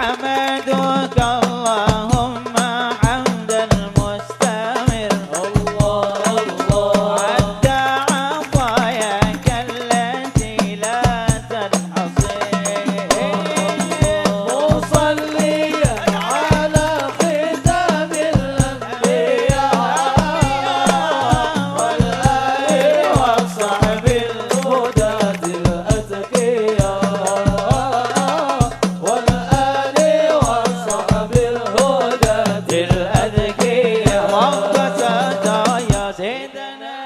حمدك اللهم حمد المستمر الله الله عد عطاياك التي لا تنحصر مصليا على ختام الأنبياء والآل والصحب الهداة الأتقياء والآل والصحب الهداة الأذكياء وقتت يا سيدنا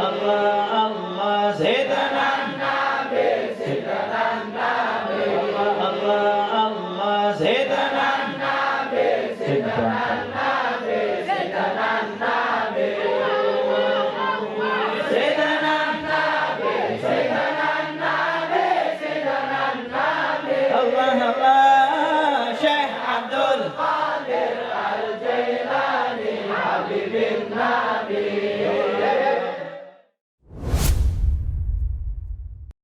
الله الله سيدنا النبي سيدنا النبي الله الله سيدنا النبي سيدنا النبي سيدنا النبي سيدنا النبي سيدنا النبي سيدنا النبي الله الله شيخ عبد القادر الجيلاني حبيب النبي